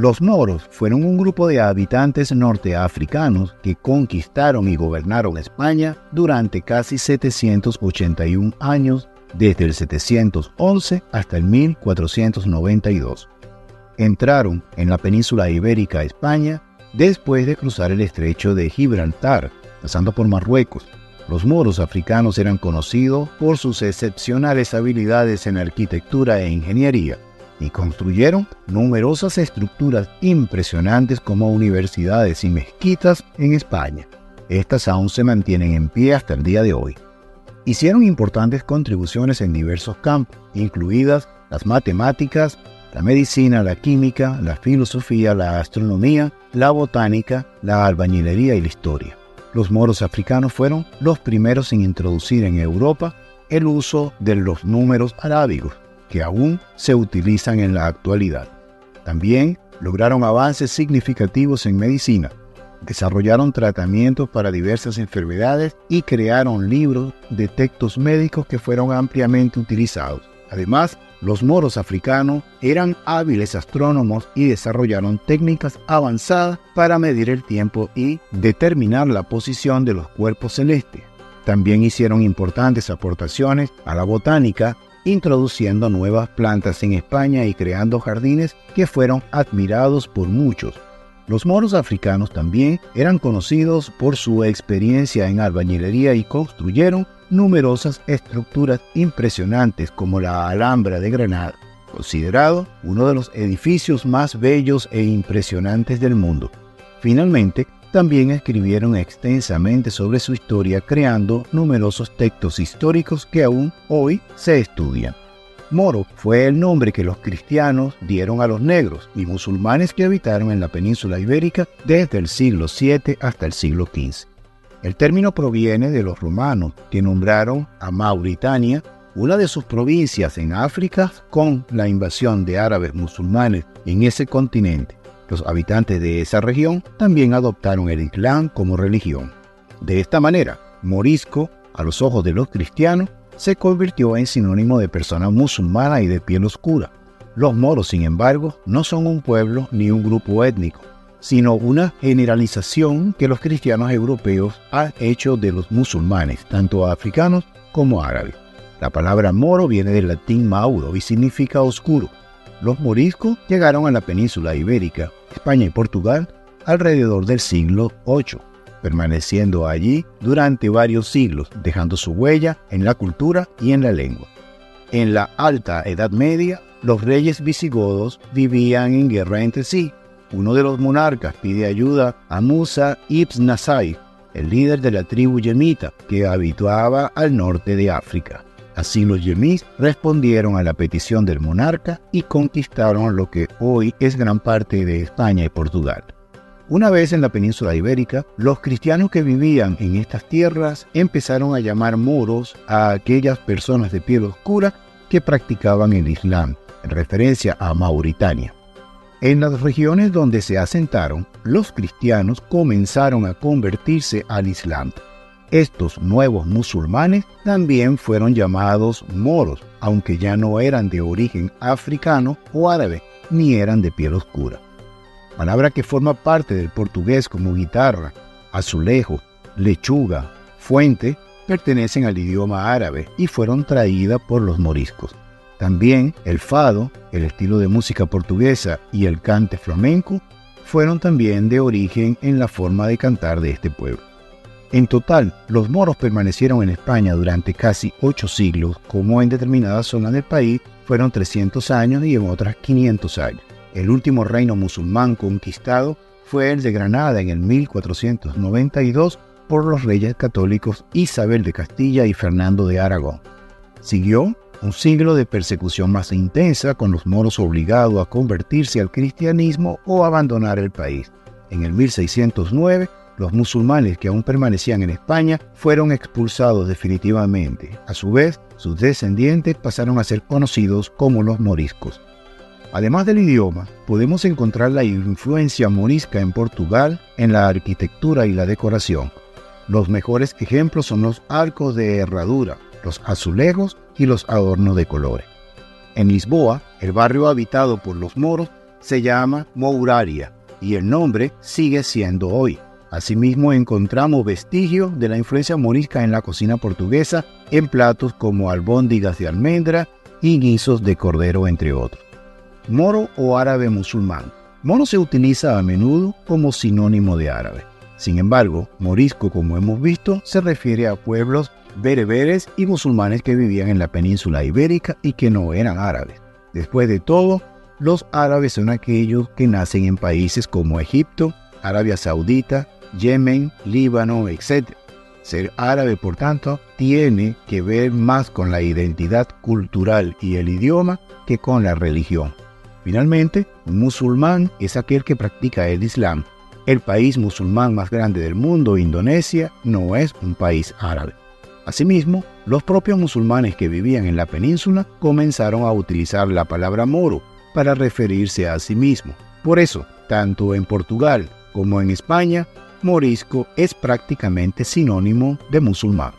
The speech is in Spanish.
Los moros fueron un grupo de habitantes norteafricanos que conquistaron y gobernaron España durante casi 781 años, desde el 711 hasta el 1492. Entraron en la península ibérica España después de cruzar el estrecho de Gibraltar, pasando por Marruecos. Los moros africanos eran conocidos por sus excepcionales habilidades en arquitectura e ingeniería, y construyeron numerosas estructuras impresionantes como universidades y mezquitas en España. Estas aún se mantienen en pie hasta el día de hoy. Hicieron importantes contribuciones en diversos campos, incluidas las matemáticas, la medicina, la química, la filosofía, la astronomía, la botánica, la albañilería y la historia. Los moros africanos fueron los primeros en introducir en Europa el uso de los números arábigos, que aún se utilizan en la actualidad. También lograron avances significativos en medicina, desarrollaron tratamientos para diversas enfermedades y crearon libros de textos médicos que fueron ampliamente utilizados. Además, los moros africanos eran hábiles astrónomos y desarrollaron técnicas avanzadas para medir el tiempo y determinar la posición de los cuerpos celestes. También hicieron importantes aportaciones a la botánica, introduciendo nuevas plantas en España y creando jardines que fueron admirados por muchos. Los moros africanos también eran conocidos por su experiencia en albañilería y construyeron numerosas estructuras impresionantes como la Alhambra de Granada, considerado uno de los edificios más bellos e impresionantes del mundo. Finalmente, también escribieron extensamente sobre su historia, creando numerosos textos históricos que aún hoy se estudian. Moro fue el nombre que los cristianos dieron a los negros y musulmanes que habitaron en la península ibérica desde el siglo VII hasta el siglo XV. El término proviene de los romanos, que nombraron a Mauritania, una de sus provincias en África, con la invasión de árabes musulmanes en ese continente. Los habitantes de esa región también adoptaron el Islam como religión. De esta manera, morisco, a los ojos de los cristianos, se convirtió en sinónimo de persona musulmana y de piel oscura. Los moros, sin embargo, no son un pueblo ni un grupo étnico, sino una generalización que los cristianos europeos han hecho de los musulmanes, tanto africanos como árabes. La palabra moro viene del latín mauro y significa oscuro. Los moriscos llegaron a la península ibérica, España y Portugal, alrededor del siglo VIII, permaneciendo allí durante varios siglos, dejando su huella en la cultura y en la lengua. En la Alta Edad Media, los reyes visigodos vivían en guerra entre sí. Uno de los monarcas pide ayuda a Musa ibn Nasr, el líder de la tribu yemita, que habitaba al norte de África. Así los yemíes respondieron a la petición del monarca y conquistaron lo que hoy es gran parte de España y Portugal. Una vez en la península ibérica, los cristianos que vivían en estas tierras empezaron a llamar moros a aquellas personas de piel oscura que practicaban el Islam, en referencia a Mauritania. En las regiones donde se asentaron, los cristianos comenzaron a convertirse al Islam. Estos nuevos musulmanes también fueron llamados moros, aunque ya no eran de origen africano o árabe, ni eran de piel oscura. Palabra que forma parte del portugués como guitarra, azulejo, lechuga, fuente, pertenecen al idioma árabe y fueron traídas por los moriscos. También el fado, el estilo de música portuguesa, y el cante flamenco fueron también de origen en la forma de cantar de este pueblo. En total, los moros permanecieron en España durante casi 8 siglos, como en determinadas zonas del país fueron 300 años y en otras 500 años. El último reino musulmán conquistado fue el de Granada en el 1492 por los reyes católicos Isabel de Castilla y Fernando de Aragón. Siguió un siglo de persecución más intensa, con los moros obligados a convertirse al cristianismo o abandonar el país. En el 1609, los musulmanes que aún permanecían en España fueron expulsados definitivamente. A su vez, sus descendientes pasaron a ser conocidos como los moriscos. Además del idioma, podemos encontrar la influencia morisca en Portugal en la arquitectura y la decoración. Los mejores ejemplos son los arcos de herradura, los azulejos y los adornos de colores. En Lisboa, el barrio habitado por los moros, se llama Mouraria y el nombre sigue siendo hoy. Asimismo, encontramos vestigios de la influencia morisca en la cocina portuguesa en platos como albóndigas de almendra y guisos de cordero, entre otros. Moro o árabe musulmán. Moro se utiliza a menudo como sinónimo de árabe. Sin embargo, morisco, como hemos visto, se refiere a pueblos bereberes y musulmanes que vivían en la península ibérica y que no eran árabes. Después de todo, los árabes son aquellos que nacen en países como Egipto, Arabia Saudita, Yemen, Líbano, etc. Ser árabe, por tanto, tiene que ver más con la identidad cultural y el idioma que con la religión. Finalmente, un musulmán es aquel que practica el Islam. El país musulmán más grande del mundo, Indonesia, no es un país árabe. Asimismo, los propios musulmanes que vivían en la península comenzaron a utilizar la palabra moro para referirse a sí mismos. Por eso, tanto en Portugal como en España, morisco es prácticamente sinónimo de musulmán.